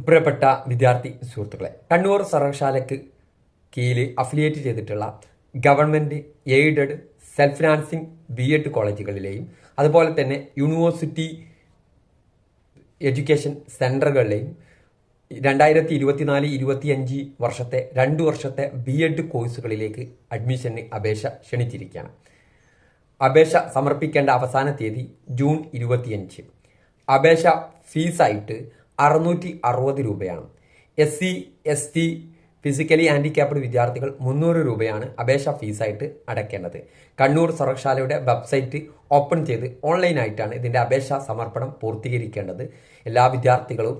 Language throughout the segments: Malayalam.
പ്രിയപ്പെട്ട വിദ്യാർത്ഥി സുഹൃത്തുക്കളെ, കണ്ണൂർ സർവകലാശാലയ്ക്ക് കീഴിൽ അഫിലിയേറ്റ് ചെയ്തിട്ടുള്ള government aided self financing BEd കോളേജുകളിലെയും അതുപോലെ തന്നെ യൂണിവേഴ്സിറ്റി എഡ്യൂക്കേഷൻ സെൻ്ററുകളിലെയും 2024-25 വർഷത്തെ 2 വർഷത്തെ BEd കോഴ്സുകളിലേക്ക് അഡ്മിഷന് അപേക്ഷ ക്ഷണിച്ചിരിക്കുകയാണ്. അപേക്ഷ സമർപ്പിക്കേണ്ട അവസാന തീയതി ജൂൺ 25. അപേക്ഷ ഫീസായിട്ട് 660 രൂപയാണ്. SC ST ഫിസിക്കലി ഹാൻഡിക്യാപ്ഡ് വിദ്യാർത്ഥികൾ 300 രൂപയാണ് അപേക്ഷ ഫീസായിട്ട് അടയ്ക്കേണ്ടത്. കണ്ണൂർ സർവകലാശാലയുടെ വെബ്സൈറ്റ് ഓപ്പൺ ചെയ്ത് ഓൺലൈനായിട്ടാണ് ഇതിൻ്റെ അപേക്ഷാ സമർപ്പണം പൂർത്തീകരിക്കേണ്ടത്. എല്ലാ വിദ്യാർത്ഥികളും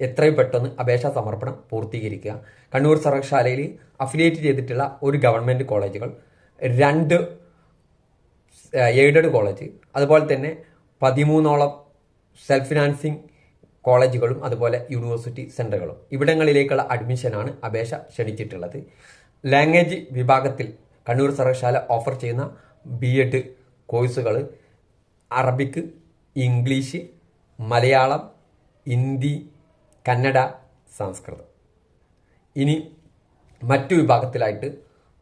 എത്രയും പെട്ടെന്ന് അപേക്ഷാ സമർപ്പണം പൂർത്തീകരിക്കുക. കണ്ണൂർ സർവകലാശാലയിൽ അഫിലിയേറ്റ് ചെയ്തിട്ടുള്ള ഒരു ഗവൺമെൻറ് കോളേജുകൾ, 2 എയ്ഡഡ് കോളേജ്, അതുപോലെ തന്നെ 13ഓളം സെൽഫ് ഫിനാൻസിങ് കോളേജുകളും അതുപോലെ യൂണിവേഴ്സിറ്റി സെൻ്ററുകളും ഇവിടങ്ങളിലേക്കുള്ള അഡ്മിഷനാണ് അപേക്ഷ ക്ഷണിച്ചിട്ടുള്ളത്. ലാംഗ്വേജ് വിഭാഗത്തിൽ കണ്ണൂർ സർവകലാശാല ഓഫർ ചെയ്യുന്ന BEd കോഴ്സുകൾ അറബിക്, ഇംഗ്ലീഷ്, മലയാളം, ഹിന്ദി, കന്നഡ, സംസ്കൃതം. ഇനി മറ്റു വിഭാഗത്തിലായിട്ട്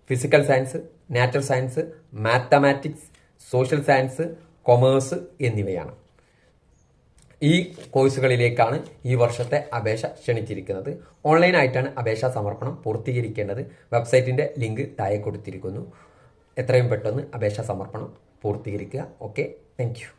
physical science, natural science, mathematics, social science, commerce എന്നിവയാണ്. ഈ കോഴ്സുകളിലേക്കാണ് ഈ വർഷത്തെ അപേക്ഷ ക്ഷണിച്ചിരിക്കുന്നത്. ഓൺലൈനായിട്ടാണ് അപേക്ഷാ സമർപ്പണം പൂർത്തീകരിക്കേണ്ടത്. വെബ്സൈറ്റിൻ്റെ ലിങ്ക് താഴെ കൊടുത്തിരിക്കുന്നു. എത്രയും പെട്ടെന്ന് അപേക്ഷാ സമർപ്പണം പൂർത്തീകരിക്കുക. Okay, thank you.